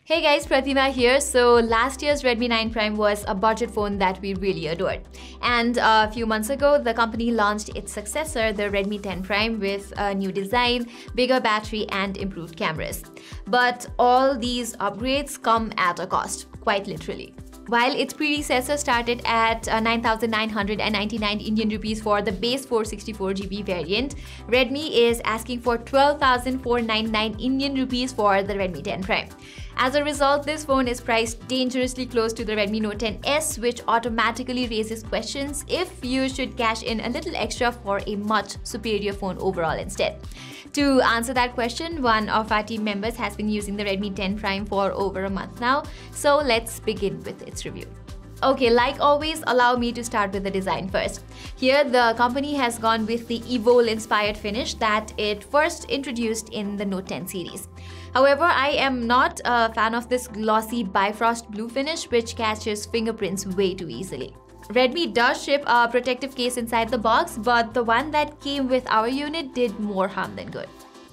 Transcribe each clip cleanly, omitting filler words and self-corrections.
Hey guys, Pratima here. So last year's Redmi 9 Prime was a budget phone that we really adored. And a few months ago, the company launched its successor, the Redmi 10 Prime, with a new design, bigger battery and improved cameras. But all these upgrades come at a cost, quite literally. While its predecessor started at 9,999 Indian rupees for the base 464GB variant, Redmi is asking for 12,499 Indian rupees for the Redmi 10 Prime. As a result, this phone is priced dangerously close to the Redmi Note 10s, which automatically raises questions if you should cash in a little extra for a much superior phone overall instead. To answer that question, one of our team members has been using the Redmi 10 Prime for over a month now, so let's begin with its review. Okay, like always, allow me to start with the design first. Here, the company has gone with the Evol-inspired finish that it first introduced in the Note 10 series. However, I am not a fan of this glossy Bifrost blue finish, which catches fingerprints way too easily. Redmi does ship a protective case inside the box, but the one that came with our unit did more harm than good.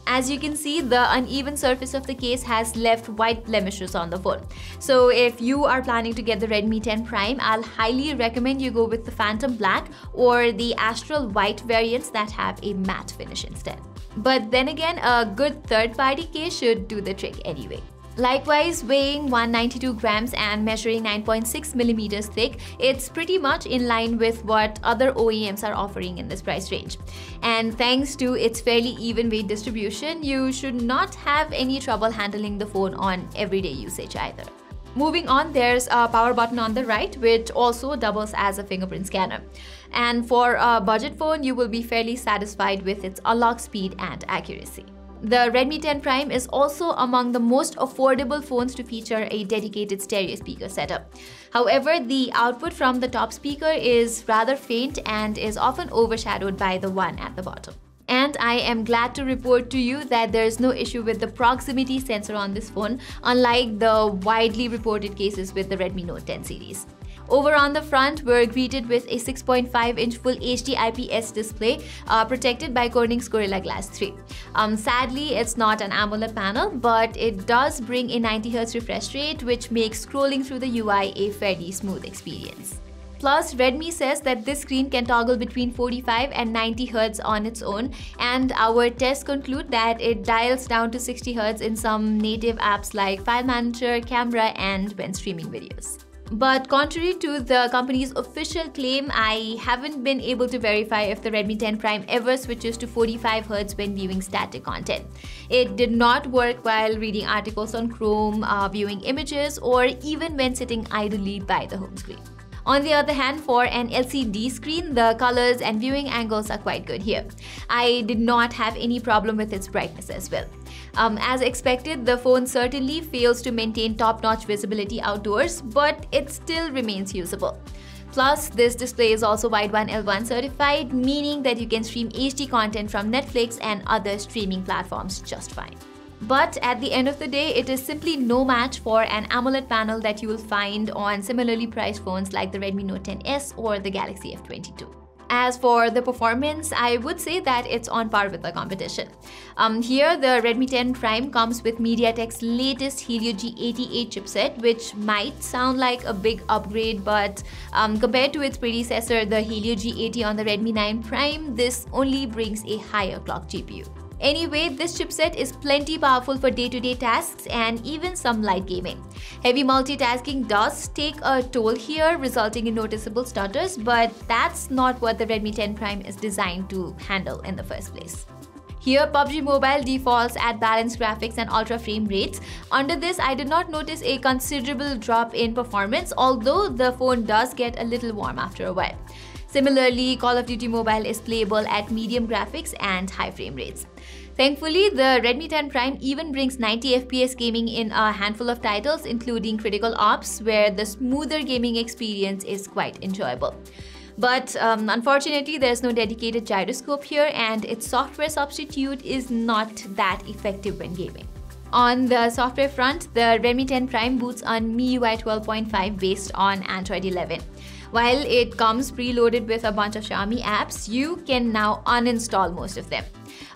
As you can see, the uneven surface of the case has left white blemishes on the phone. So if you are planning to get the Redmi 10 Prime, I'll highly recommend you go with the Phantom Black or the Astral White variants that have a matte finish instead. But then again, a good third-party case should do the trick anyway. Likewise, weighing 192 grams and measuring 9.6 millimeters thick, it's pretty much in line with what other OEMs are offering in this price range. And thanks to its fairly even weight distribution, you should not have any trouble handling the phone on everyday usage either. Moving on, there's a power button on the right, which also doubles as a fingerprint scanner. And for a budget phone, you will be fairly satisfied with its unlock speed and accuracy. The Redmi 10 Prime is also among the most affordable phones to feature a dedicated stereo speaker setup. However, the output from the top speaker is rather faint and is often overshadowed by the one at the bottom. And I am glad to report to you that there is no issue with the proximity sensor on this phone, unlike the widely reported cases with the Redmi Note 10 series. Over on the front, we're greeted with a 6.5-inch Full HD IPS display protected by Corning's Gorilla Glass 3. Sadly, it's not an AMOLED panel, but it does bring a 90Hz refresh rate, which makes scrolling through the UI a fairly smooth experience. Plus, Redmi says that this screen can toggle between 45 and 90 Hz on its own, and our tests conclude that it dials down to 60 Hz in some native apps like File Manager, Camera, and when streaming videos. But contrary to the company's official claim, I haven't been able to verify if the Redmi 10 Prime ever switches to 45 Hz when viewing static content. It did not work while reading articles on Chrome, viewing images, or even when sitting idly by the home screen. On the other hand, for an LCD screen, the colors and viewing angles are quite good here. I did not have any problem with its brightness as well. As expected, the phone certainly fails to maintain top-notch visibility outdoors, but it still remains usable. Plus, this display is also Wideband L1 certified, meaning that you can stream HD content from Netflix and other streaming platforms just fine. But at the end of the day, it is simply no match for an AMOLED panel that you will find on similarly priced phones like the Redmi Note 10s or the Galaxy F22. As for the performance, I would say that it's on par with the competition. Here, the Redmi 10 Prime comes with MediaTek's latest Helio G88 chipset, which might sound like a big upgrade, but compared to its predecessor, the Helio G80 on the Redmi 9 Prime, this only brings a higher clock GPU. Anyway, this chipset is plenty powerful for day-to-day tasks and even some light gaming. Heavy multitasking does take a toll here, resulting in noticeable stutters, but that's not what the Redmi 10 Prime is designed to handle in the first place. Here, Pubg Mobile defaults at balanced graphics and ultra frame rates. Under this, I did not notice a considerable drop in performance, although the phone does get a little warm after a while. Similarly, Call of Duty Mobile is playable at medium graphics and high frame rates. Thankfully, the Redmi 10 Prime even brings 90 FPS gaming in a handful of titles, including Critical Ops, where the smoother gaming experience is quite enjoyable. But unfortunately, there's no dedicated gyroscope here, and its software substitute is not that effective when gaming. On the software front, the Redmi 10 Prime boots on MIUI 12.5 based on Android 11. While it comes preloaded with a bunch of Xiaomi apps, you can now uninstall most of them.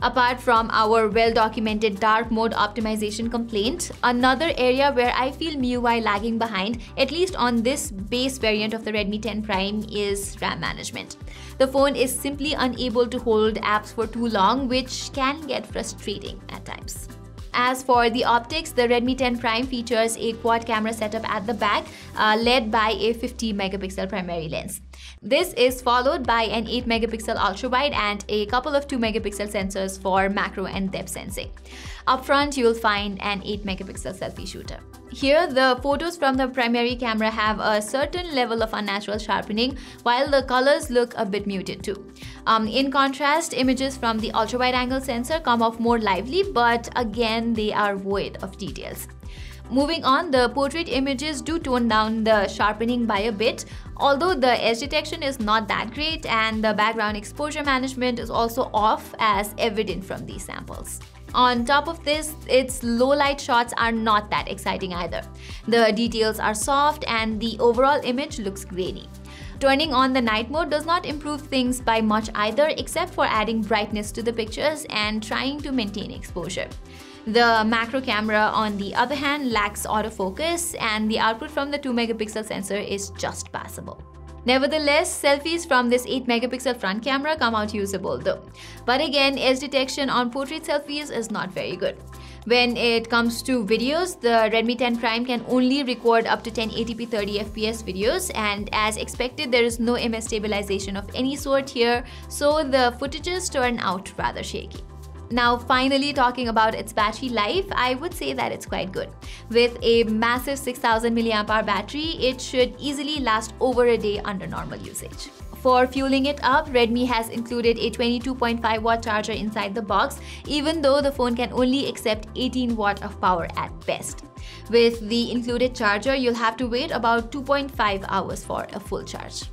Apart from our well-documented dark mode optimization complaint, another area where I feel MIUI lagging behind, at least on this base variant of the Redmi 10 Prime, is RAM management. The phone is simply unable to hold apps for too long, which can get frustrating at times. As for the optics, the Redmi 10 Prime features a quad camera setup at the back, led by a 50 megapixel primary lens. This is followed by an 8 megapixel ultra-wide and a couple of 2 megapixel sensors for macro and depth sensing. Up front, you'll find an 8 megapixel selfie shooter. Here, the photos from the primary camera have a certain level of unnatural sharpening, while the colors look a bit muted too. In contrast, images from the ultra-wide-angle sensor come off more lively, but again, they are void of details. Moving on, the portrait images do tone down the sharpening by a bit, although the edge detection is not that great and the background exposure management is also off, as evident from these samples. On top of this, its low-light shots are not that exciting either. The details are soft and the overall image looks grainy. Turning on the night mode does not improve things by much either, except for adding brightness to the pictures and trying to maintain exposure. The macro camera, on the other hand, lacks autofocus, and the output from the 2 megapixel sensor is just passable. Nevertheless, selfies from this 8 megapixel front camera come out usable though. But again, edge detection on portrait selfies is not very good. When it comes to videos, the Redmi 10 Prime can only record up to 1080p 30fps videos, and as expected, there is no image stabilization of any sort here, so the footages turn out rather shaky. Now, finally talking about its battery life, I would say that it's quite good. With a massive 6000 mAh battery, it should easily last over a day under normal usage. For fueling it up, Redmi has included a 22.5 watt charger inside the box, even though the phone can only accept 18 watt of power at best. With the included charger, you'll have to wait about 2.5 hours for a full charge.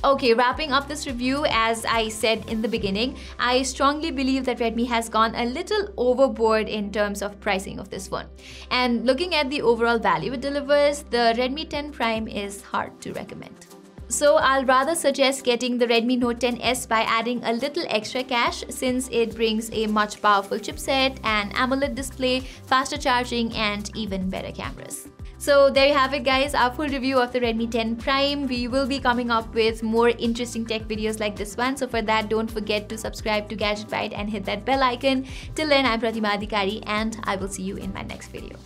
Okay, wrapping up this review, as I said in the beginning, I strongly believe that Redmi has gone a little overboard in terms of pricing of this phone. And looking at the overall value it delivers, the Redmi 10 Prime is hard to recommend. So I'll rather suggest getting the Redmi Note 10s by adding a little extra cash, since it brings a much powerful chipset, an AMOLED display, faster charging, and even better cameras. So there you have it guys, our full review of the Redmi 10 Prime. We will be coming up with more interesting tech videos like this one. So for that, don't forget to subscribe to Gadget Byte and hit that bell icon. Till then, I'm Pratima and I will see you in my next video.